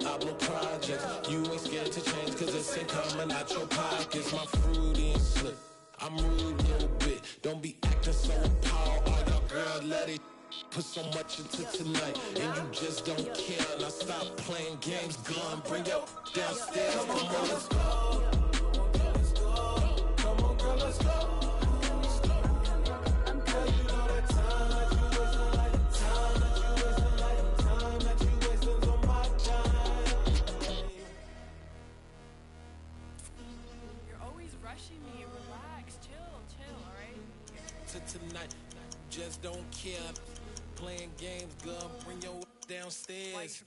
Pablo projects. You ain't scared to change, cause it's ain't coming out your pockets. My fruity and slip, I'm rude a little bit. Don't be acting so appalled. All y'all girl, let it put so much into tonight, and you just don't care. Now stop playing games, gun, bring your downstairs. Come on, girl, let's go. Come on, girl, let's go. Tonight, just don't care. Playing games, girl, bring your downstairs.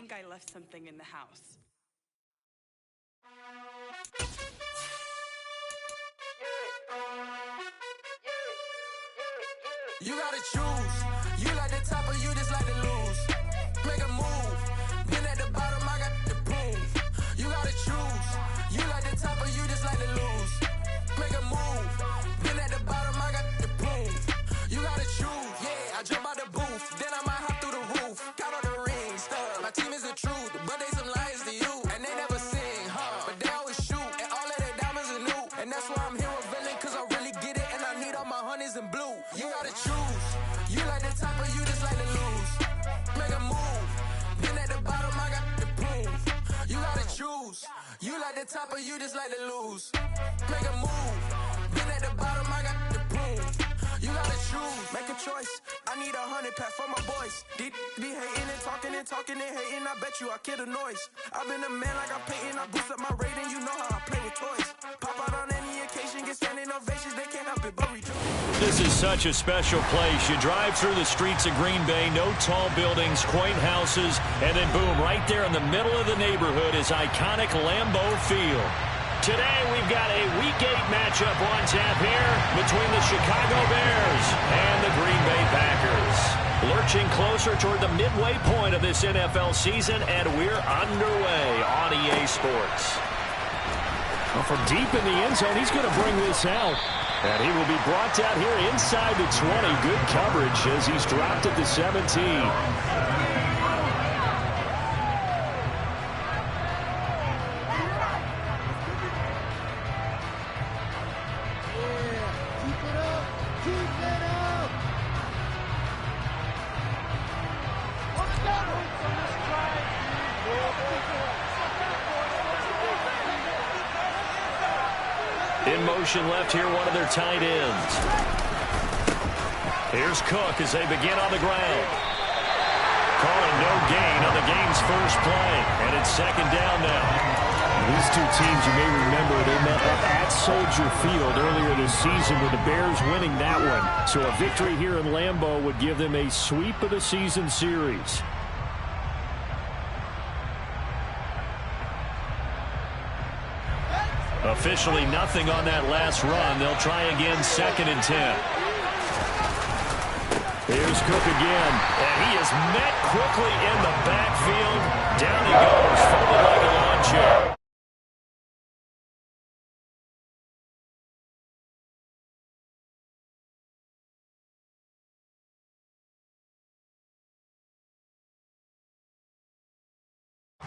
I left something in the house. You gotta choose. You like the top or you just like to lose. Make a move. Been at the bottom, I got the proof. You gotta choose. You like the top or you just like to lose. Make a move. Been at the bottom, I got the proof. You gotta choose. Yeah, I jump out the booth. Then I might hop through the roof. Count on the rings, stuff. My team is the truth, but they some liars to you. And they never sing, huh? But they always shoot. And all of their diamonds are new. And that's why I'm here revealing, cause I really get it. And I need all my honeys in blue. You gotta choose. You like the top or you just like to lose. Make a move. Been at the bottom, I got the proof. You gotta choose. You like the top or you just like to lose. Make a move. Been at the bottom, I got the proof. You gotta choose. Make a choice. I need 100 pack for my boys. Be hating and talking and hating. I bet you I kill the noise. I've been a man like I'm Peyton. I boost up my rating. You know how I play with toys. Pop out on any occasion, get standing ovations. They can't help it but rejoice. This is such a special place. You drive through the streets of Green Bay, no tall buildings, quaint houses, and then boom, right there in the middle of the neighborhood is iconic Lambeau Field. Today we've got a Week 8 matchup on tap here between the Chicago Bears and the Green Bay Packers. Lurching closer toward the midway point of this NFL season, and we're underway on EA Sports. Well, from deep in the end zone, he's going to bring this out. And he will be brought down here inside the 20. Good coverage as he's dropped at the 17. In motion left here, one of their tight ends. Here's Cook as they begin on the ground. Calling no gain on the game's first play. And it's second down now. These two teams, you may remember, they met up at Soldier Field earlier this season with the Bears winning that one. So a victory here in Lambeau would give them a sweep of the season series. Officially nothing on that last run. They'll try again, 2nd and 10. Here's Cook again, and he is met quickly in the backfield. Down he goes, folded like a lawn chair.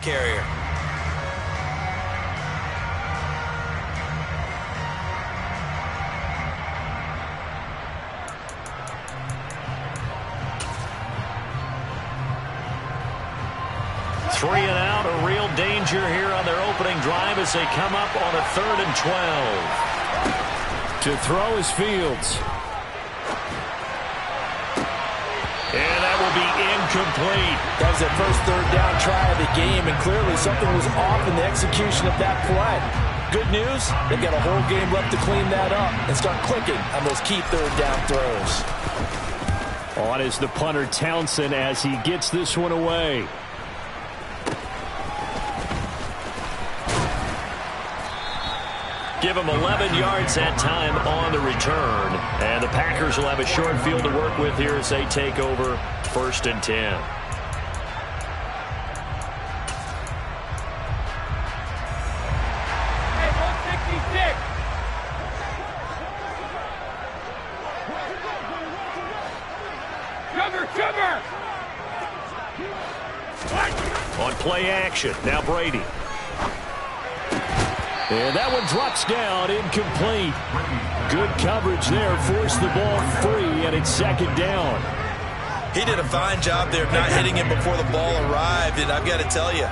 Carrier. Three and out, a real danger here on their opening drive as they come up on a 3rd and 12. To throw is Fields. And that will be incomplete. That was their first 3rd down try of the game, and clearly something was off in the execution of that play. Good news, they've got a whole game left to clean that up and start clicking on those key 3rd down throws. On is the punter Townsend as he gets this one away. Give them 11 yards that time on the return. And the Packers will have a short field to work with here as they take over 1st and 10. On play action, now Brady. And that one drops down, incomplete. Good coverage there, forced the ball free, and it's 2nd down. He did a fine job there of not hitting it before the ball arrived, and I've got to tell you,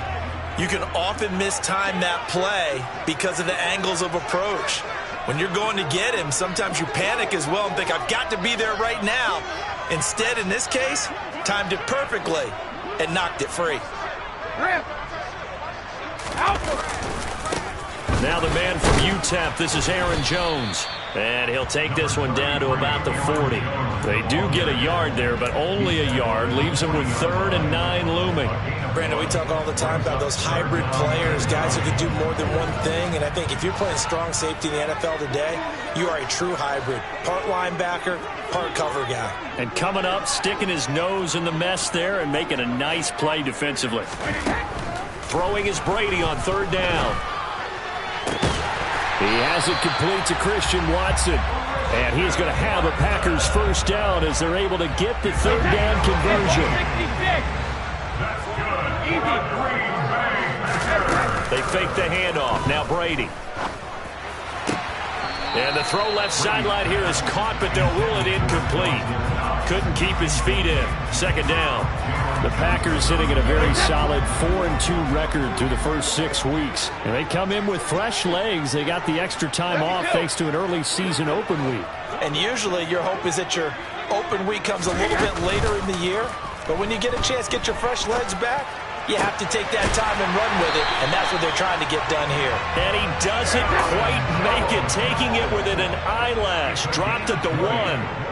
you can often mistime that play because of the angles of approach. When you're going to get him, sometimes you panic as well and think, I've got to be there right now. Instead, in this case, timed it perfectly and knocked it free. Now the man from UTEP, this is Aaron Jones. And he'll take this one down to about the 40. They do get a yard there, but only a yard. Leaves them with 3rd and 9 looming. Brandon, we talk all the time about those hybrid players, guys who can do more than one thing. And I think if you're playing strong safety in the NFL today, you are a true hybrid. Part linebacker, part cover guy. And coming up, sticking his nose in the mess there and making a nice play defensively. Throwing is Brady on 3rd down. He has it complete to Christian Watson. And he's going to have a Packers 1st down as they're able to get the 3rd down conversion. They fake the handoff. Now Brady. And the throw left sideline here is caught, but they'll rule it incomplete. Couldn't keep his feet in. 2nd down. The Packers sitting at a very solid 4-2 record through the first 6 weeks. And they come in with fresh legs. They got the extra time off thanks to an early season open week. And usually your hope is that your open week comes a little bit later in the year. But when you get a chance to get your fresh legs back, you have to take that time and run with it. And that's what they're trying to get done here. And he doesn't quite make it, taking it within an eyelash. Dropped at the 1.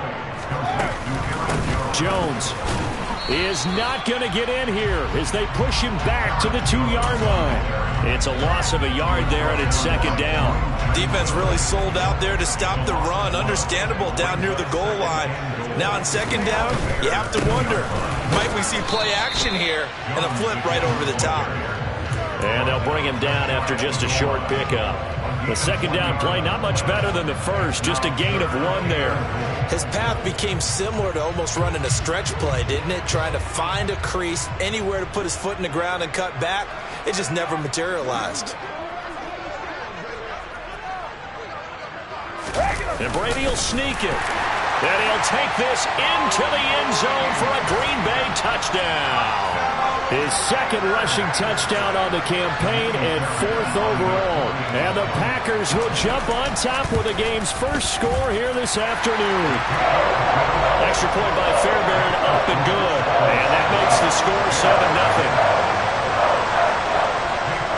Jones is not going to get in here as they push him back to the 2-yard line. It's a loss of a yard there, and it's 2nd down. Defense really sold out there to stop the run. Understandable down near the goal line. Now on 2nd down, you have to wonder, might we see play action here and a flip right over the top? And they'll bring him down after just a short pickup. The 2nd down play, not much better than the first, just a gain of 1 there. His path became similar to almost running a stretch play, didn't it? Trying to find a crease, anywhere to put his foot in the ground and cut back. It just never materialized. And Brady will sneak it. And he'll take this into the end zone for a Green Bay touchdown. His 2nd rushing touchdown on the campaign and 4th overall. And the Packers will jump on top with the game's first score here this afternoon. Extra point by Fairbairn, up and good. And that makes the score 7-0.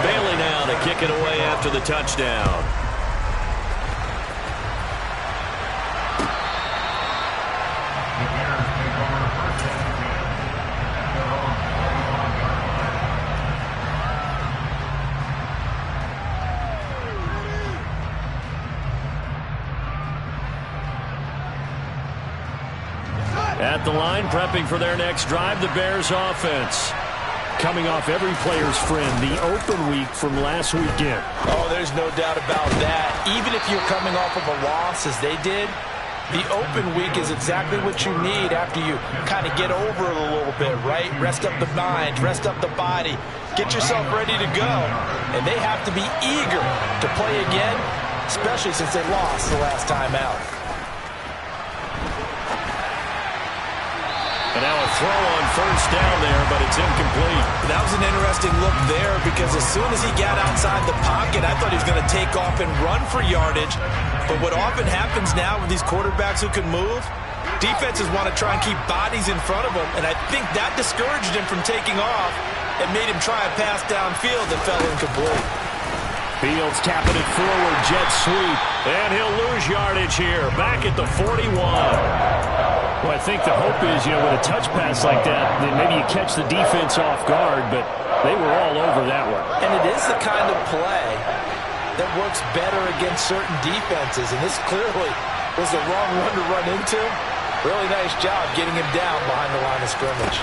Bailey now to kick it away after the touchdown. At the line, prepping for their next drive, the Bears offense. Coming off every player's friend, the open week from last weekend. Oh, there's no doubt about that. Even if you're coming off of a loss as they did, the open week is exactly what you need after you kind of get over it a little bit, right? Rest up the mind, rest up the body, get yourself ready to go. And they have to be eager to play again, especially since they lost the last time out. And now a throw on 1st down there, but it's incomplete. That was an interesting look there because as soon as he got outside the pocket, I thought he was going to take off and run for yardage. But what often happens now with these quarterbacks who can move, defenses want to try and keep bodies in front of them, and I think that discouraged him from taking off and made him try a pass downfield that fell incomplete. Fields tapping it forward, jet sweep, and he'll lose yardage here, back at the 41. Well, I think the hope is, with a touch pass like that, then maybe you catch the defense off guard, but they were all over that one. And it is the kind of play that works better against certain defenses, and this clearly was the wrong one to run into. Really nice job getting him down behind the line of scrimmage.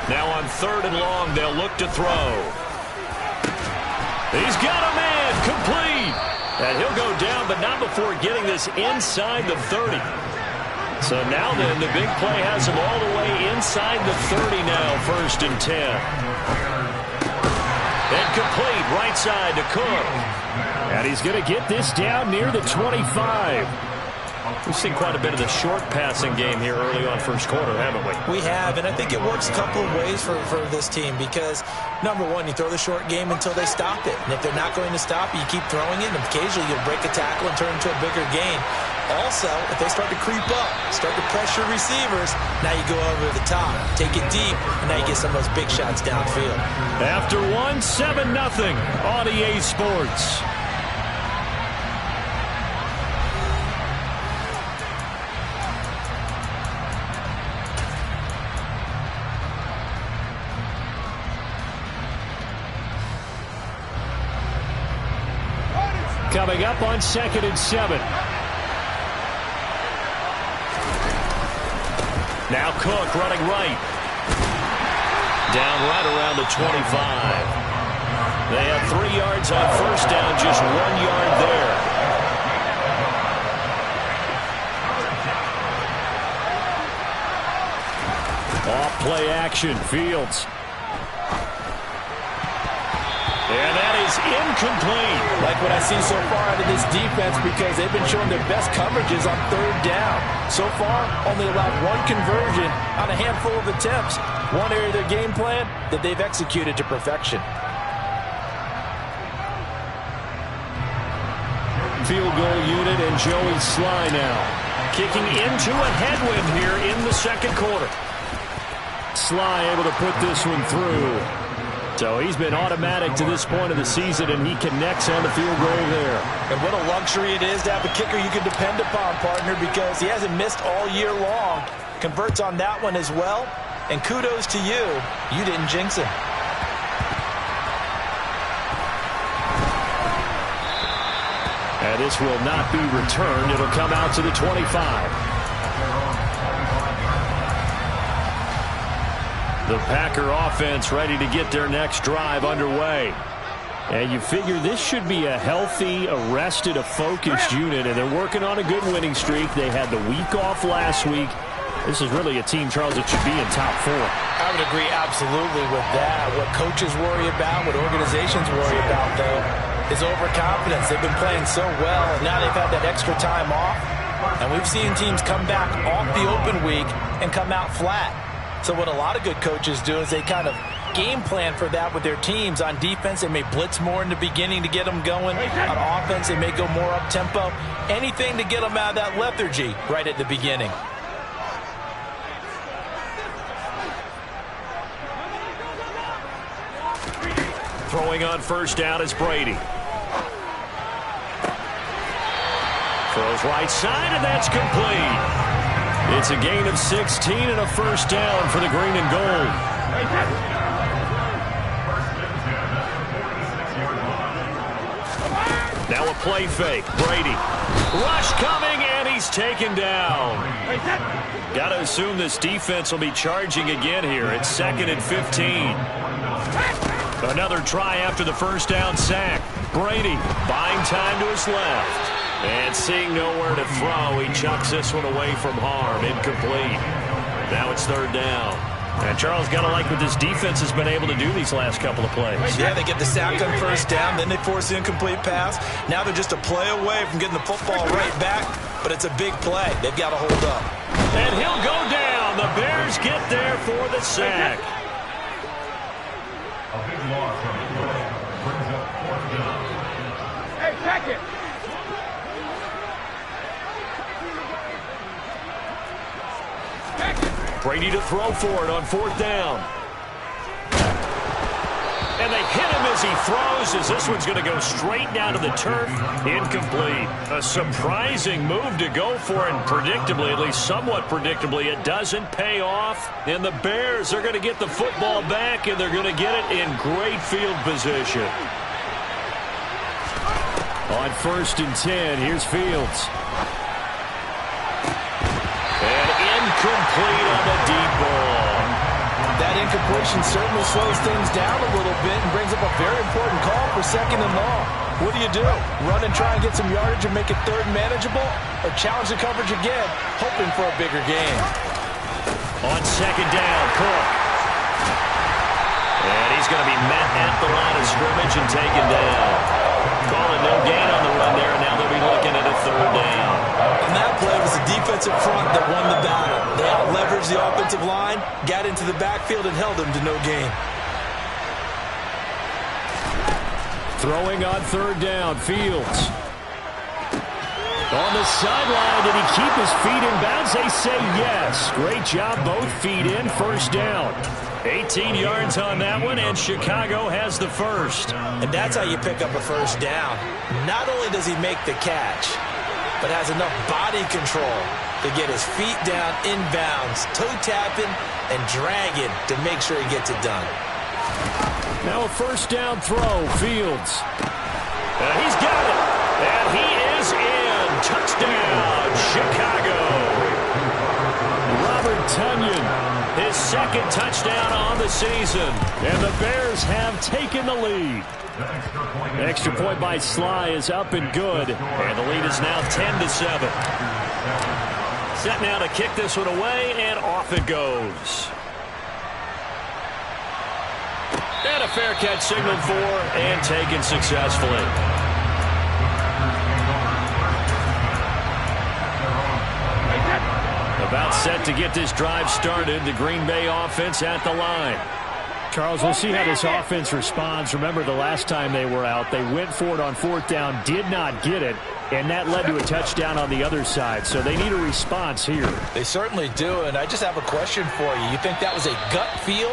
Now on 3rd and long, they'll look to throw. He's got a man, complete. And he'll go down, but not before getting this inside the 30. So now then, the big play has him all the way inside the 30 now, 1st and 10. And complete, right side to Cook. And he's going to get this down near the 25. We've seen quite a bit of the short passing game here early on first quarter, haven't we? We have, and I think it works a couple of ways for this team because, number one, you throw the short game until they stop it. And if they're not going to stop it, you keep throwing it, and occasionally you'll break a tackle and turn into a bigger gain. Also, if they start to creep up, start to pressure receivers, now you go over the top, take it deep, and now you get some of those big shots downfield. After 7-0 on EA Sports. Coming up on 2nd and 7. Now Cook running right. Down right around the 25. They have 3 yards on 1st down, just 1 yard there. Off play action, Fields. And that is incomplete. Like what I see so far out of this defense because they've been showing their best coverages on 3rd down. So far, only allowed 1 conversion on a handful of attempts. One area of their game plan that they've executed to perfection. Field goal unit and Joey Sly now. Kicking into a headwind here in the 2nd quarter. Sly able to put this one through. So he's been automatic to this point of the season, and he connects on the field goal there. And what a luxury it is to have a kicker you can depend upon, partner, because he hasn't missed all year long. Converts on that one as well. And kudos to you. You didn't jinx him. And this will not be returned. It'll come out to the 25. The Packer offense ready to get their next drive underway. And you figure this should be a healthy, a focused unit, and they're working on a good winning streak. They had the week off last week. This is really a team, Charles, that should be in top 4. I would agree absolutely with that. What coaches worry about, what organizations worry about, though, is overconfidence. They've been playing so well, and now they've had that extra time off. And we've seen teams come back off the open week and come out flat. So what a lot of good coaches do is they kind of game plan for that with their teams. On defense, they may blitz more in the beginning to get them going. On offense, they may go more up-tempo. Anything to get them out of that lethargy right at the beginning. Throwing on 1st down is Brady. Throws right side, and that's complete. It's a gain of 16 and a 1st down for the green and gold. Now a play fake. Brady. Rush coming, and he's taken down. Got to assume this defense will be charging again here. It's 2nd and 15. Another try after the 1st down sack. Brady buying time to his left. And seeing nowhere to throw, he chucks this one away from harm. Incomplete. Now it's 3rd down. And Charles, got to like what this defense has been able to do these last couple of plays. Yeah, they get the sack on 1st down, then they force the incomplete pass. Now they're just a play away from getting the football right back, but it's a big play. They've got to hold up. And he'll go down. The Bears get there for the sack. A big loss on the play. Brings up 4th down. Hey, check it. Brady to throw for it on 4th down. And they hit him as he throws, as this one's going to go straight down to the turf. Incomplete. A surprising move to go for, and predictably, at least somewhat predictably, it doesn't pay off. And the Bears are going to get the football back, and they're going to get it in great field position. On 1st and 10, here's Fields. And incomplete on the deep ball. That incompletion certainly slows things down a little bit and brings up a very important call for 2nd and long. What do? Run and try and get some yardage and make it 3rd manageable? Or challenge the coverage again, hoping for a bigger gain? On 2nd down, Cook. And he's going to be met at the line of scrimmage and taken down. Calling no gain on the run there, and now they'll be looking at a 3rd down. And that play was the defensive front that won the battle. They out-leveraged the offensive line, got into the backfield, and held them to no gain. Throwing on 3rd down, Fields. On the sideline, did he keep his feet in bounds? They say yes. Great job, both feet in, 1st down. 18 yards on that one, and Chicago has the 1st. And that's how you pick up a 1st down. Not only does he make the catch, but has enough body control to get his feet down inbounds, toe tapping and dragging to make sure he gets it done. Now a 1st down throw, Fields. He's got it, and he is in. Touchdown, Chicago. Robert Tonyan, his 2nd touchdown on the season, and the Bears have taken the lead. Extra point by Sly is up and good, and the lead is now 10-7. Set now to kick this one away, and off it goes. And a fair catch signaled for and taken successfully. About set to get this drive started. The Green Bay offense at the line. Charles, we'll see how this offense responds. Remember, the last time they were out, they went for it on 4th down, did not get it, and that led to a touchdown on the other side. So they need a response here. They certainly do, and I just have a question for you. You think that was a gut feel?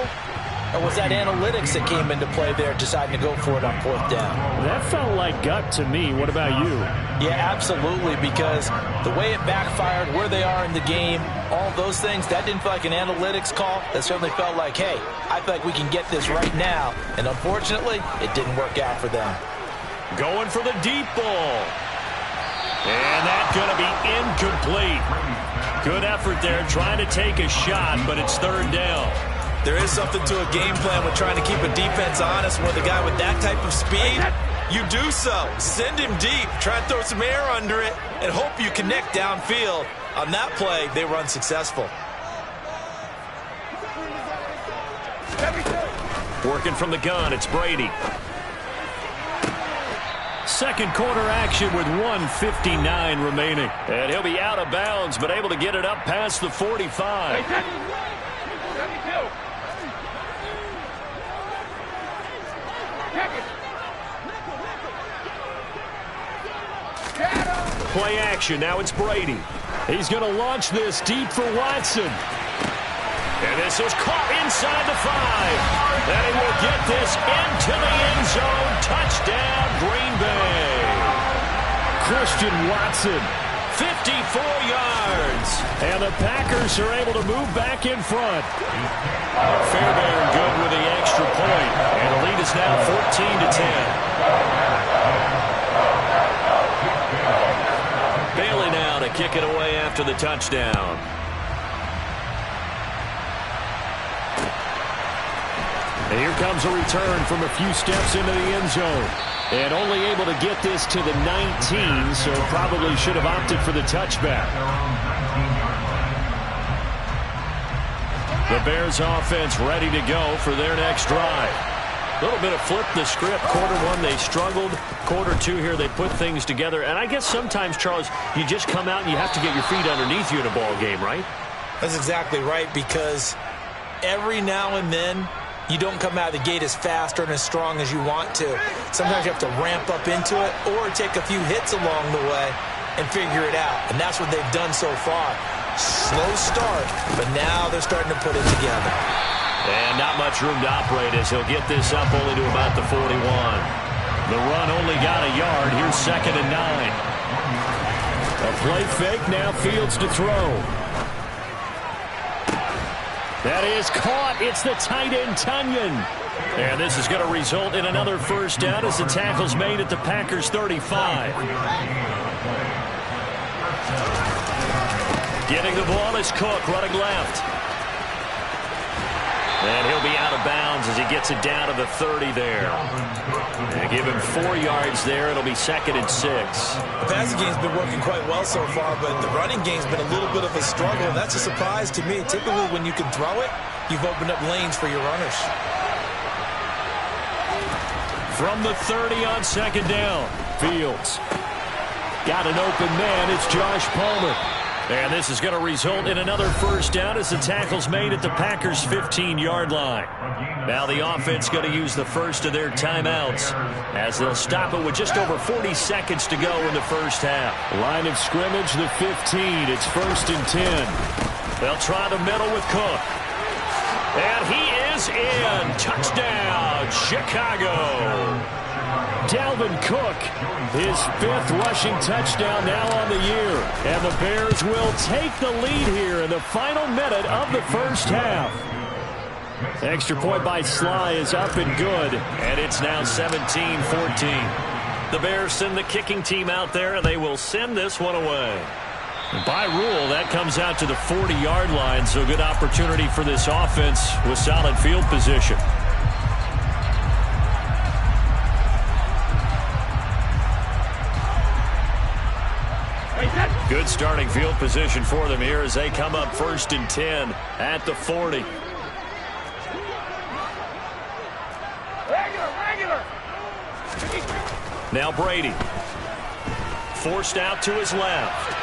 Or was that analytics that came into play there deciding to go for it on 4th down? That felt like gut to me. What about you? Yeah, absolutely, because the way it backfired, where they are in the game, all those things, that didn't feel like an analytics call. That certainly felt like, hey, I feel like we can get this right now. And unfortunately, it didn't work out for them. Going for the deep ball. And that's going to be incomplete. Good effort there, trying to take a shot, but it's 3rd down. There is something to a game plan with trying to keep a defense honest. With a guy with that type of speed, you do so. Send him deep, try and throw some air under it, and hope you connect downfield. On that play, they were unsuccessful. Working from the gun, it's Brady. 2nd quarter action with 1:59 remaining. And he'll be out of bounds, but able to get it up past the 45. Play action, now it's Brady. He's going to launch this deep for Watson. And this is caught inside the 5. And he will get this into the end zone. Touchdown, Green Bay. Christian Watson. 54 yards. And the Packers are able to move back in front. Fairbairn good with the extra point. And the lead is now 14-10. Bailey now to kick it away after the touchdown. And here comes a return from a few steps into the end zone. And only able to get this to the 19, so probably should have opted for the touchback. The Bears offense ready to go for their next drive. A little bit of flip the script. Quarter 1, they struggled. Quarter 2 here, they put things together. And I guess sometimes, Charles, you just come out and you have to get your feet underneath you in a ball game, right? That's exactly right, because every now and then, you don't come out of the gate as fast or as strong as you want to. Sometimes you have to ramp up into it or take a few hits along the way and figure it out. And that's what they've done so far. Slow start, but now they're starting to put it together. And not much room to operate as he'll get this up only to about the 41. The run only got a yard. Here's 2nd and 9. A play fake, now Fields to throw. That is caught. It's the tight end, Tunyon. And this is going to result in another first down as the tackle's made at the Packers 35. Getting the ball is Cook, running left. And he'll be out of bounds as he gets it down to the 30 there. And give him 4 yards there. It'll be 2nd and 6. The passing game's been working quite well so far, but the running game's been a little bit of a struggle, and that's a surprise to me. Typically, when you can throw it, you've opened up lanes for your runners. From the 30 on 2nd down. Fields. Got an open man. It's Josh Palmer. And this is going to result in another first down as the tackle's made at the Packers' 15-yard line. Now the offense going to use the first of their timeouts as they'll stop it with just over 40 seconds to go in the first half. Line of scrimmage, the 15. It's 1st and 10. They'll try the middle with Cook. And he is in. Touchdown, Chicago. Dalvin Cook, his 5th rushing touchdown now on the year. And the Bears will take the lead here in the final minute of the first half. Extra point by Sly is up and good. And it's now 17-14. The Bears send the kicking team out there, and they will send this one away. By rule, that comes out to the 40-yard line, so good opportunity for this offense with solid field position. Good starting field position for them here as they come up 1st and 10 at the 40. Now Brady. Forced out to his left.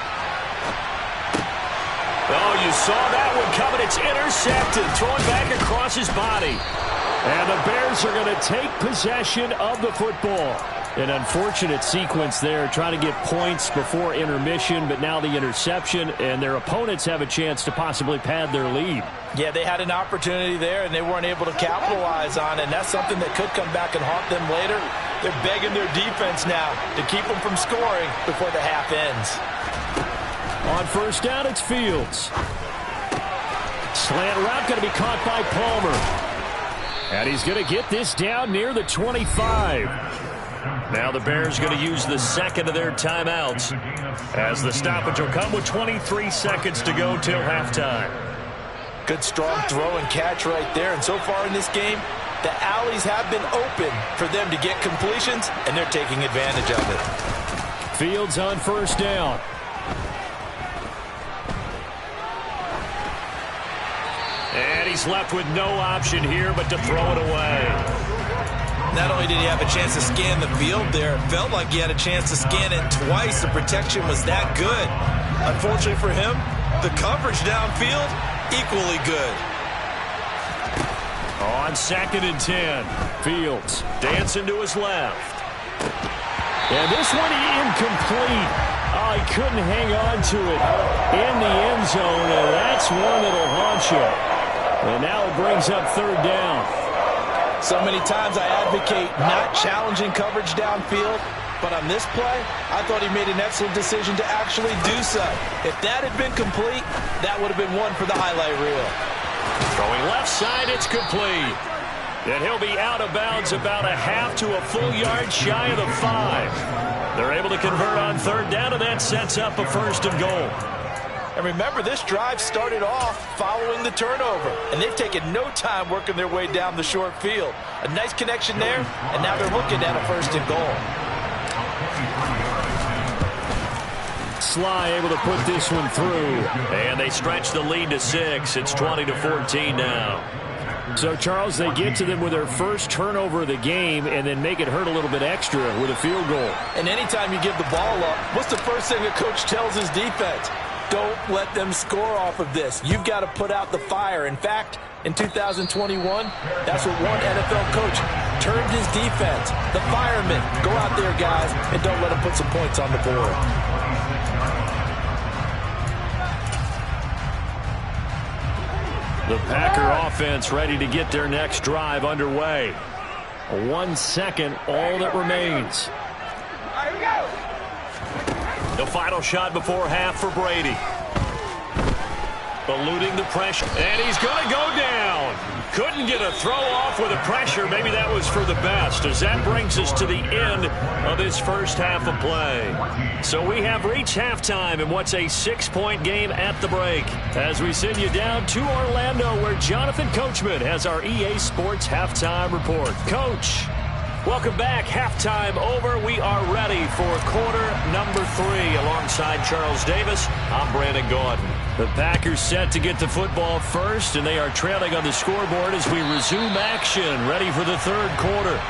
Oh, you saw that one coming. It's intercepted. Throwing back across his body. And the Bears are going to take possession of the football. An unfortunate sequence there, trying to get points before intermission, but now the interception, and their opponents have a chance to possibly pad their lead. Yeah, they had an opportunity there, and they weren't able to capitalize on it, and that's something that could come back and haunt them later. They're begging their defense now to keep them from scoring before the half ends. On 1st down, it's Fields. Slant route going to be caught by Palmer. And he's going to get this down near the 25. Now the Bears going to use the 2nd of their timeouts as the stoppage will come with 23 seconds to go till halftime. Good strong throw and catch right there. And so far in this game, the alleys have been open for them to get completions, and they're taking advantage of it. Fields on 1st down. And he's left with no option here but to throw it away. Not only did he have a chance to scan the field there, it felt like he had a chance to scan it twice. The protection was that good. Unfortunately for him, the coverage downfield, equally good. On 2nd and 10, Fields dancing to his left. And this one incomplete. Oh, he couldn't hang on to it in the end zone, and that's one that'll haunt you. And now it brings up 3rd down. So many times I advocate not challenging coverage downfield, but on this play, I thought he made an excellent decision to actually do so. If that had been complete, that would have been one for the highlight reel. Throwing left side, it's complete. And he'll be out of bounds about a half to a full yard shy of the 5. They're able to convert on 3rd down, and that sets up a 1st and goal. And remember, this drive started off following the turnover, and they've taken no time working their way down the short field. A nice connection there, and now they're looking at a 1st and goal. Sly able to put this one through. And they stretch the lead to 6. It's 20-14 now. So, Charles, they get to them with their first turnover of the game and then make it hurt a little bit extra with a field goal. And anytime you give the ball up, what's the first thing a coach tells his defense? Don't let them score off of this. You've got to put out the fire. In fact, in 2021, that's what one NFL coach termed his defense. The firemen. Go out there, guys, and don't let them put some points on the board. The Packer offense ready to get their next drive underway. 1 second, all that remains. Here we go. The final shot before half for Brady. eluding the pressure, and he's going to go down. Couldn't get a throw off with the pressure. Maybe that was for the best, as that brings us to the end of this first half of play. So we have reached halftime in what's a 6-point game at the break, as we send you down to Orlando, where Jonathan Coachman has our EA Sports Halftime Report. Coach, welcome back. Halftime over. We are ready for quarter number 3. Alongside Charles Davis, I'm Brandon Gaudin. The Packers set to get the football first, and they are trailing on the scoreboard as we resume action, ready for the third quarter.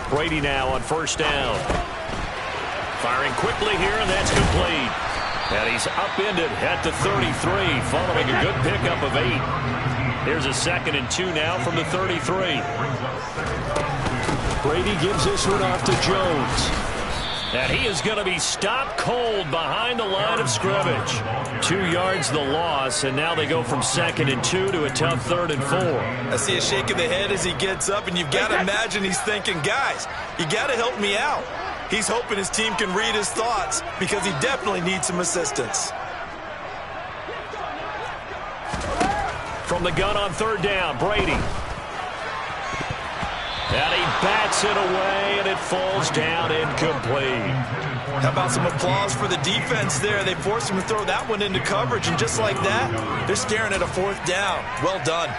Brady now on first down. Firing quickly here, and that's complete. And he's upended at the 33, following a good pickup of 8. Here's a 2nd and 2 now from the 33. Brady gives this one off to Jones. And he is going to be stopped cold behind the line of scrimmage. 2 yards the loss, and now they go from 2nd and 2 to a tough 3rd and 4. I see a shake of the head as he gets up, and you've got to imagine he's thinking, guys, you got to help me out. He's hoping his team can read his thoughts because he definitely needs some assistance. From the gun on 3rd down, Brady. And he bats it away, and it falls down incomplete. How about some applause for the defense there? They forced him to throw that one into coverage, and just like that, they're staring at a 4th down. Well done.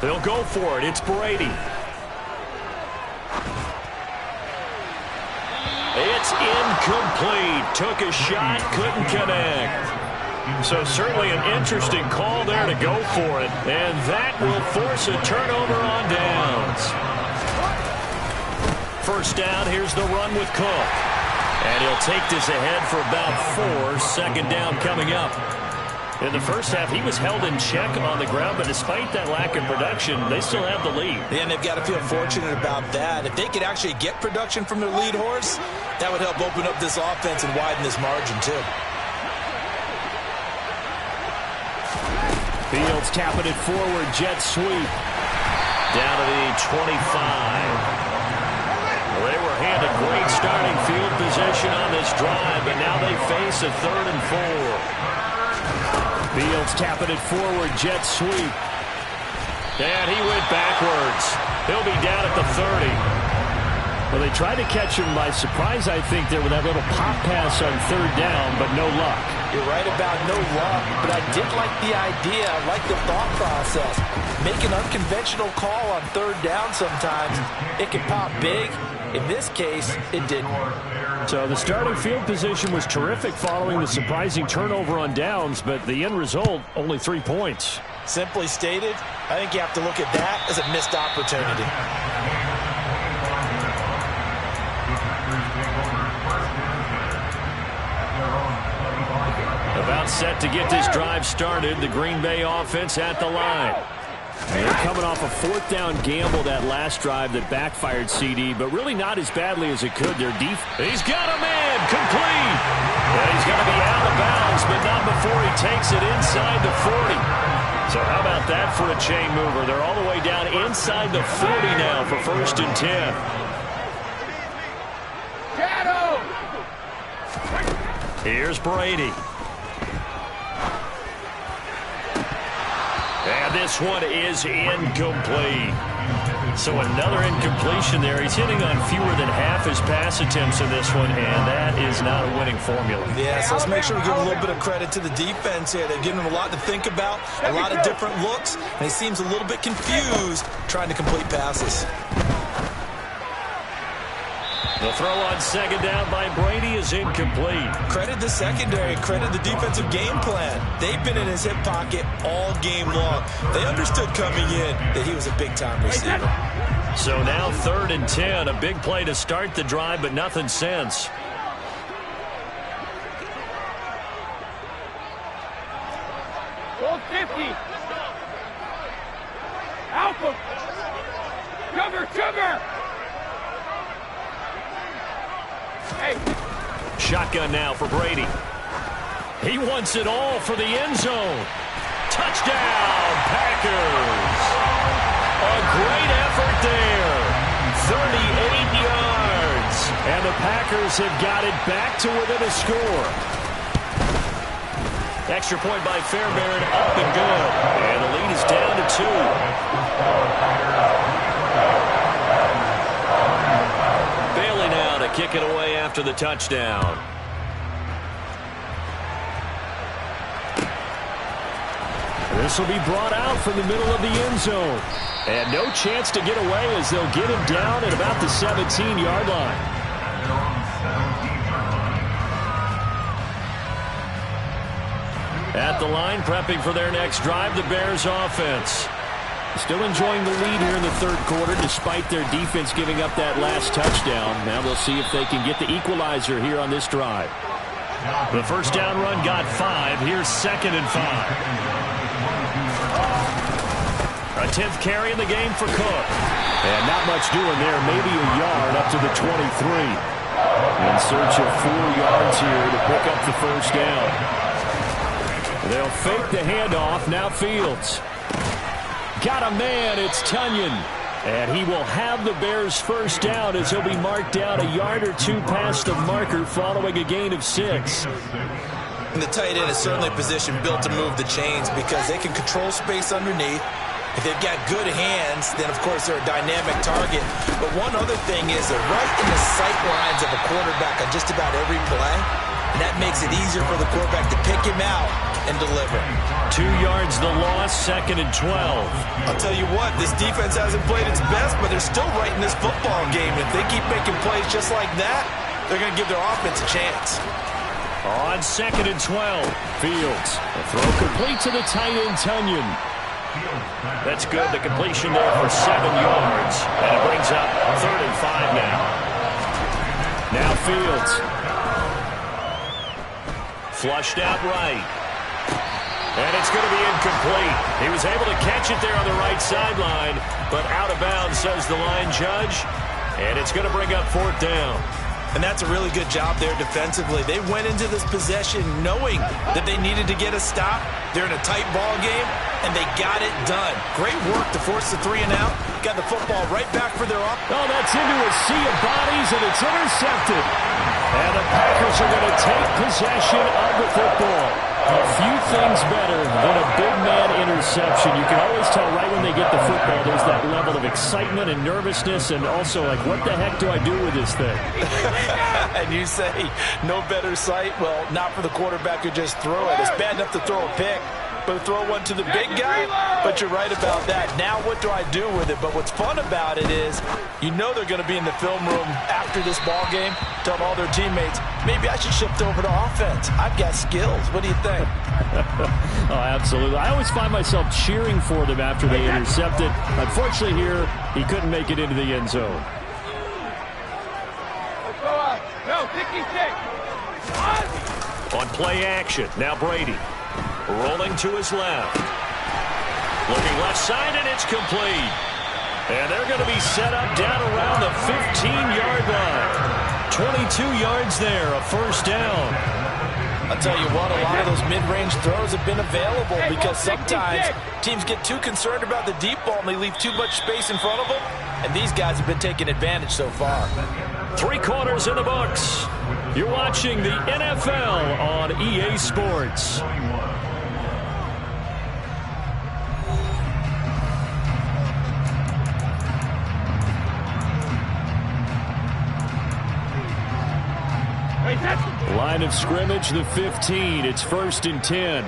They'll go for it. It's Brady. It's incomplete. Took a shot, couldn't connect. So certainly an interesting call there to go for it. And that will force a turnover on downs. First down, here's the run with Cook. And he'll take this ahead for about 4. 2nd down coming up. In the first half, he was held in check on the ground, but despite that lack of production, they still have the lead. And they've got to feel fortunate about that. If they could actually get production from their lead horse, that would help open up this offense and widen this margin, too. Fields tapping it forward, jet sweep. Down to the 25. Well, they were handed great starting field position on this drive, but now they face a 3rd and 4. Fields tapping it forward, jet sweep. And he went backwards. He'll be down at the 30. Well, they tried to catch him by surprise, I think, there with that little pop pass on 3rd down, but no luck. You're right about no luck, but I did like the idea. I like the thought process. Make an unconventional call on 3rd down sometimes. It can pop big. In this case, it didn't. So the starting field position was terrific following the surprising turnover on downs, but the end result, only 3 points. Simply stated, I think you have to look at that as a missed opportunity. About set to get this drive started, the Green Bay offense at the line. They're coming off a 4th down gamble that last drive that backfired CD, but really not as badly as it could. Their He's got a man, complete. And he's going to be out of bounds, but not before he takes it inside the 40. So how about that for a chain mover? They're all the way down inside the 40 now for 1st and 10. Here's Brady. And this one is incomplete. So another incompletion there. He's hitting on fewer than half his pass attempts in this one, and that is not a winning formula. Yeah, so let's make sure we give a little bit of credit to the defense here. They've given him a lot to think about, a lot of different looks, and he seems a little bit confused trying to complete passes. The throw on 2nd down by Brady is incomplete. Credit the secondary, credit the defensive game plan. They've been in his hip pocket all game long. They understood coming in that he was a big-time receiver. So now 3rd and 10. A big play to start the drive, but nothing since. Goal 50. Alpha. Sugar. Hey. Shotgun now for Brady. He wants it all for the end zone. Touchdown, Packers. A great effort there. 38 yards. And the Packers have got it back to within a score. Extra point by Fairbairn, up and good. And the lead is down to 2. Bailey now to kick it away after the touchdown. This will be brought out from the middle of the end zone. And no chance to get away as they'll get him down at about the 17-yard line. At the line, prepping for their next drive, the Bears offense. Still enjoying the lead here in the 3rd quarter despite their defense giving up that last touchdown. Now they'll see if they can get the equalizer here on this drive. The first down run got 5. Here's 2nd and 5. A 10th carry in the game for Cook. And not much doing there. Maybe a yard up to the 23. In search of 4 yards here to pick up the first down. They'll fake the handoff. Now Fields. Got a man. It's Tunyon. And he will have the Bears' first down as he'll be marked down a yard or 2 past the marker following a gain of 6. And the tight end is certainly a position built to move the chains because they can control space underneath. If they've got good hands, then, of course, they're a dynamic target. But one other thing is they're right in the sight lines of a quarterback on just about every play. And that makes it easier for the quarterback to pick him out and deliver. 2 yards the loss, 2nd and 12. I'll tell you what, this defense hasn't played its best, but they're still right in this football game. If they keep making plays just like that, they're going to give their offense a chance. On 2nd and 12. Fields. A throw complete to the tight end, Tunyon. That's good. The completion there for 7 yards. And it brings up 3rd and 5 now. Now Fields. Flushed out right. And it's going to be incomplete. He was able to catch it there on the right sideline, but out of bounds, says the line judge. And it's going to bring up 4th down. And that's a really good job there defensively. They went into this possession knowing that they needed to get a stop. They're in a tight ball game, and they got it done. Great work to force the 3 and out. Got the football right back for their up. Oh, that's into a sea of bodies, and it's intercepted. And the Packers are going to take possession of the football. A few things better than a big man interception. You can always tell right when they get the football, there's that level of excitement and nervousness, and also like, what the heck do I do with this thing? And you say, no better sight? Well, not for the quarterback who just threw it. It's bad enough to throw a pick, but to throw one to the big guy? But you're right about that. Now what do I do with it? But what's fun about it is, you know they're going to be in the film room after this ball game, telling all their teammates, maybe I should shift over to offense. I've got skills. What do you think? Oh, absolutely. I always find myself cheering for them after they intercept it. Unfortunately here, he couldn't make it into the end zone. No, 56. On play action, now Brady. Rolling to his left. Looking left side, and it's complete. And they're going to be set up down around the 15-yard line. 22 yards there, a first down. I'll tell you what, a lot of those mid-range throws have been available because sometimes teams get too concerned about the deep ball and they leave too much space in front of them. And these guys have been taking advantage so far. 3 quarters in the books. You're watching the NFL on EA Sports. Line of scrimmage, the 15. It's 1st and 10.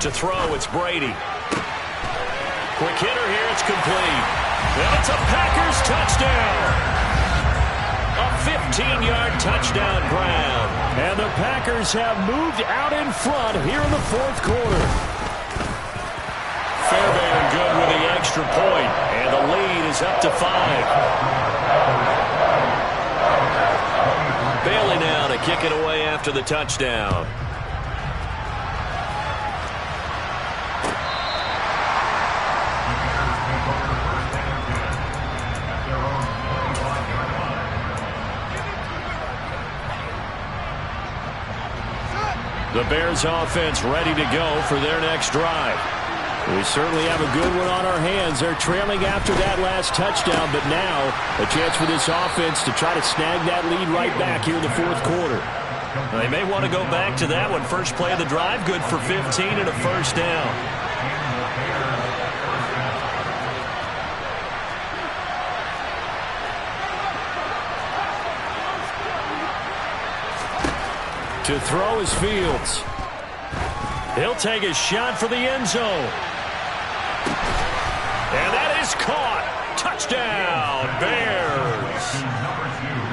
To throw, it's Brady. Quick hitter here, it's complete. And it's a Packers touchdown. A 15-yard touchdown grab. And the Packers have moved out in front here in the fourth quarter. Fairbairn good with the extra point, and the lead is up to 5. Bailey now to kick it away after the touchdown. The Bears offense ready to go for their next drive. We certainly have a good one on our hands. They're trailing after that last touchdown, but now a chance for this offense to try to snag that lead right back here in the fourth quarter. They may want to go back to that one. First play of the drive, good for 15 and a first down. To throw is Fields. He'll take a shot for the end zone. And that is caught. Touchdown, Bears.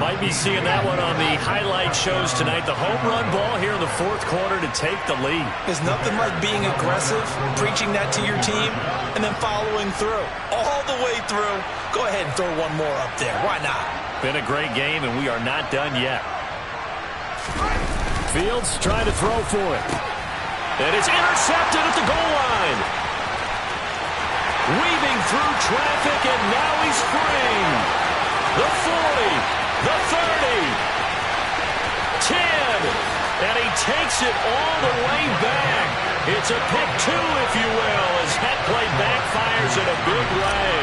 Might be seeing that one on the highlight shows tonight. The home run ball here in the fourth quarter to take the lead. There's nothing like being aggressive, preaching that to your team, and then following through. All the way through. Go ahead and throw one more up there. Why not? Been a great game, and we are not done yet. Fields trying to throw for it. And it's intercepted at the goal line. Weaving through traffic, and now he's free. The 40, the 30, 10, and he takes it all the way back. It's a pick 2, if you will, as that play backfires in a big way.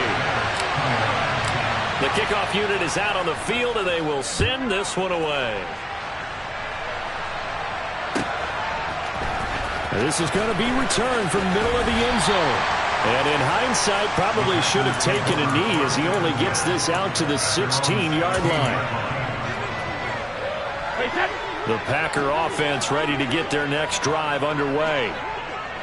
The kickoff unit is out on the field, and they will send this one away. This is going to be returned from middle of the end zone. And in hindsight, probably should have taken a knee as he only gets this out to the 16-yard line. The Packer offense ready to get their next drive underway.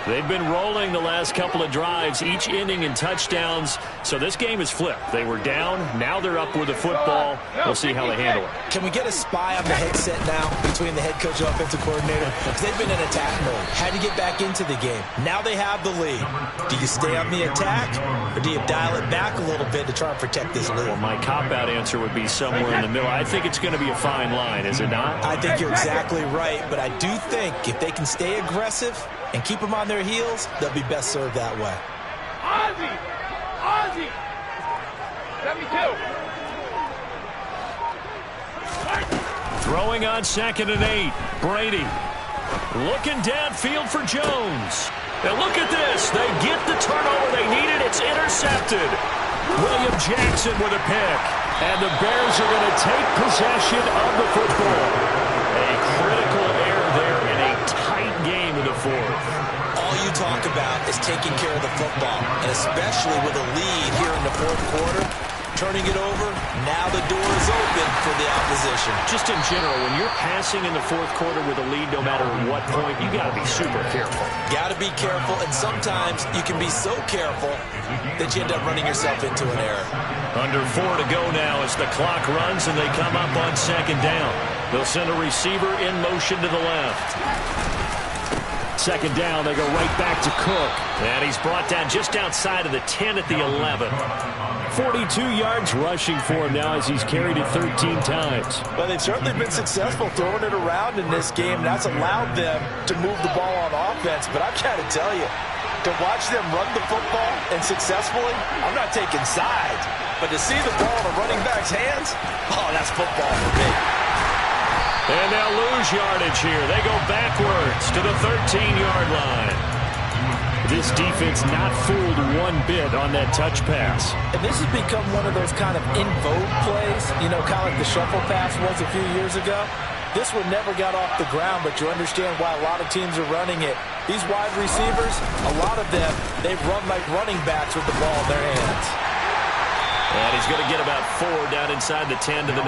They've been rolling the last couple of drives, each ending in touchdowns. So this game is flipped. They were down. Now they're up with the football. We'll see how they handle it. Can we get a spy on the headset now between the head coach and offensive coordinator? Because they've been in attack mode. Had to get back into the game. Now they have the lead. Do you stay on the attack, or do you dial it back a little bit to try and protect this lead? Well, my cop-out answer would be somewhere in the middle. I think it's going to be a fine line, is it not? I think you're exactly right, but I do think if they can stay aggressive and keep them on their heels, they'll be best served that way. Ozzie! Ozzie! 72! Throwing on 2nd and 8. Brady looking downfield for Jones. And look at this. They get the turnover they needed. It's intercepted. William Jackson with a pick. And the Bears are going to take possession of the football. A critical error there in a tight game in the fourth. All you talk about is taking care of the football, and especially with a lead here in the fourth quarter, turning it over, now the door is open for the opposition. Just in general, when you're passing in the fourth quarter with a lead, no matter what point, you got to be super careful. Got to be careful, and sometimes you can be so careful that you end up running yourself into an error. Under 4 to go now as the clock runs and they come up on 2nd down. They'll send a receiver in motion to the left. 2nd down, they go right back to Cook. And he's brought down just outside of the 10 at the 11. 42 yards rushing for him now as he's carried it 13 times. Well, they've certainly been successful throwing it around in this game. That's allowed them to move the ball on offense. But I've got to tell you, to watch them run the football and successfully, I'm not taking sides. But to see the ball in a running back's hands, oh, that's football for me. And they'll lose yardage here. They go backwards to the 13-yard line. This defense not fooled one bit on that touch pass. And this has become one of those kind of in vogue plays, you know, kind of like the shuffle pass was a few years ago. This one never got off the ground, but you understand why a lot of teams are running it. These wide receivers, a lot of them, they run like running backs with the ball in their hands. And he's going to get about 4 down inside the 10 to the 9.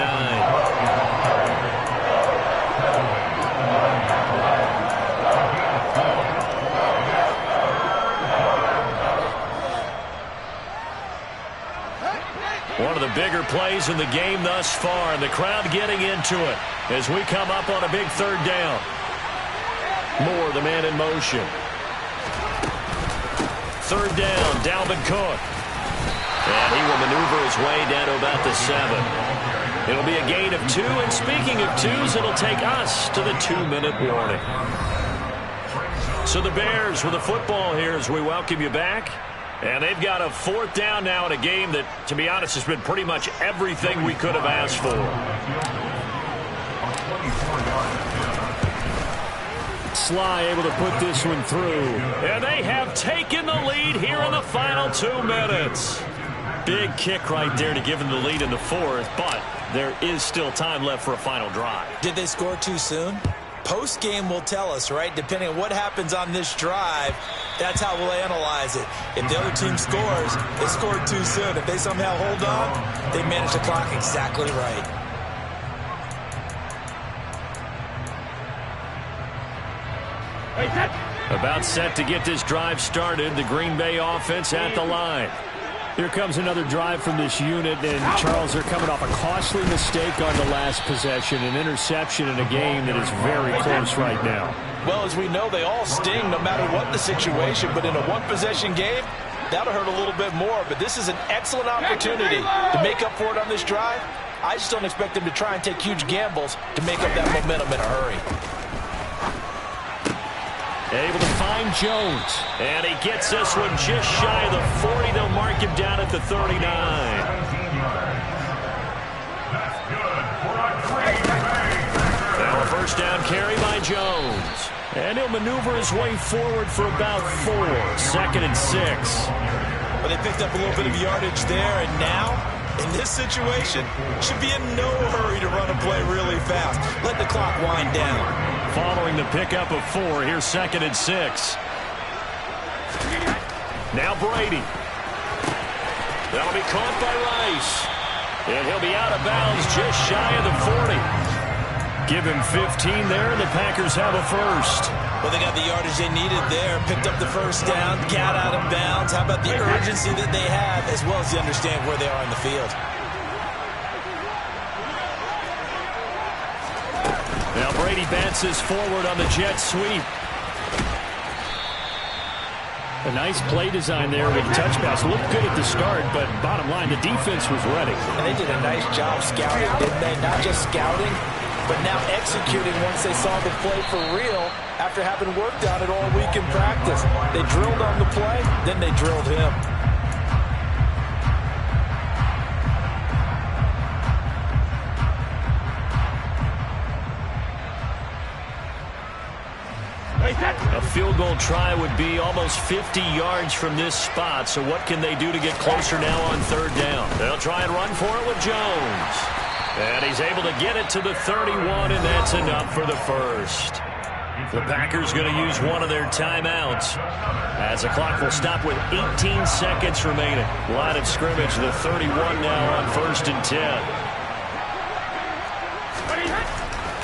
One of the the bigger plays in the game thus far, and the crowd getting into it as we come up on a big third down. Moore, the man in motion. Third down, Dalvin Cook. And he will maneuver his way down to about the 7. It'll be a gain of 2, and speaking of 2s, it'll take us to the 2-minute warning. So the Bears with the football here as we welcome you back. And they've got a 4th down now in a game that, to be honest, has been pretty much everything we could have asked for. Sly able to put this one through. And they have taken the lead here in the final 2 minutes. Big kick right there to give them the lead in the 4th, but there is still time left for a final drive. Did they score too soon? Post-game will tell us, right? Depending on what happens on this drive, that's how we'll analyze it. If the other team scores, they scored too soon. If they somehow hold on, they manage the clock exactly right. About set to get this drive started. The Green Bay offense at the line. Here comes another drive from this unit, and Charles, they're coming off a costly mistake on the last possession, an interception in a game that is very close right now. Well, as we know, they all sting no matter what the situation, but in a one-possession game, that'll hurt a little bit more. But this is an excellent opportunity to make up for it on this drive. I just don't expect them to try and take huge gambles to make up that momentum in a hurry. Able to find Jones. And he gets this one just shy of the 40. They'll mark him down at the 39. Now a first down carry by Jones. And he'll maneuver his way forward for about 4. 2nd and 6. Well, they picked up a little bit of yardage there, and now, in this situation, should be in no hurry to run a play really fast. Let the clock wind down. Following the pickup of 4, here's 2nd and 6. Now Brady. That'll be caught by Rice. And he'll be out of bounds just shy of the 40. Give him 15 there, and the Packers have a first. Well, they got the yardage they needed there. Picked up the first down, got out of bounds. How about the urgency that they have, as well as they understand where they are in the field. Now Brady bounces forward on the jet sweep. A nice play design there with the touch pass. Looked good at the start, but bottom line, the defense was ready. And they did a nice job scouting, didn't they? Not just scouting, but now executing once they saw the play for real after having worked on it all week in practice. They drilled on the play, then they drilled him. A field goal try would be almost 50 yards from this spot, so what can they do to get closer now on 3rd down? They'll try and run for it with Jones. And he's able to get it to the 31, and that's enough for the first. The Packers going to use one of their timeouts as the clock will stop with 18 seconds remaining. Line of scrimmage, the 31 now on 1st and 10.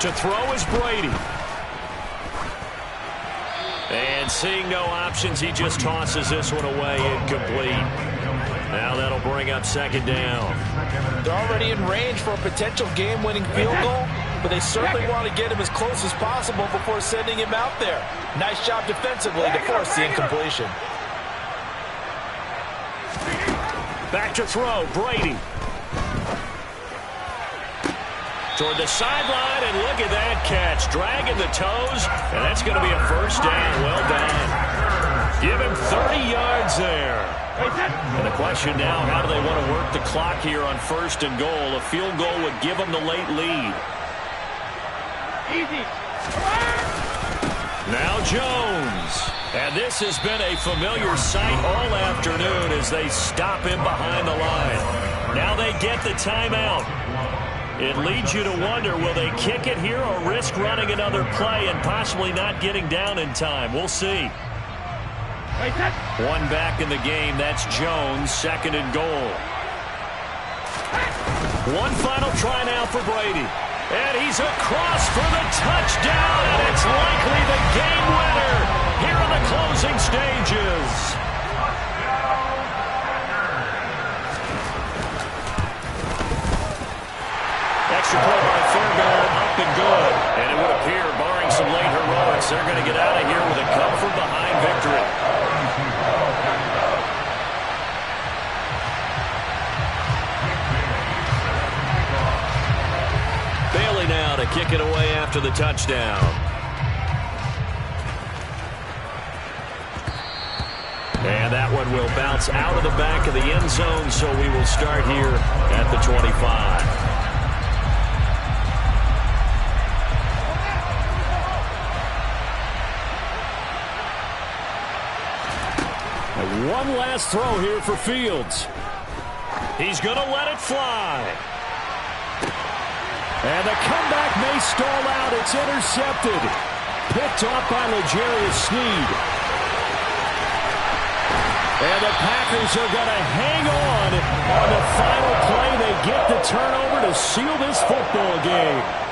To throw is Brady. And seeing no options, he just tosses this one away, incomplete. Now that'll bring up 2nd down. They're already in range for a potential game-winning field goal, but they certainly want to get him as close as possible before sending him out there. Nice job defensively to force the incompletion. Back to throw, Brady. Toward the sideline, and look at that catch. Dragging the toes, and that's going to be a first down. Well done. Give him 30 yards there. And the question now, how do they want to work the clock here on 1st and goal? A field goal would give them the late lead. Easy. Now Jones. And this has been a familiar sight all afternoon as they stop him behind the line. Now they get the timeout. It leads you to wonder, will they kick it here or risk running another play and possibly not getting down in time? We'll see. One back in the game. That's Jones, 2nd and goal. One final try now for Brady. And he's across for the touchdown, and it's likely the game winner here in the closing stages. Extra point by Fairbairn, up and good. And it would appear, barring some late heroics, they're going to get out of here with a come-from-behind victory. Bailey now to kick it away after the touchdown. And that one will bounce out of the back of the end zone, so we will start here at the 25. And one last throw here for Fields. He's going to let it fly. And the comeback may stall out. It's intercepted. Picked off by L'Jarius Sneed. And the Packers are going to hang on the final play. They get the turnover to seal this football game.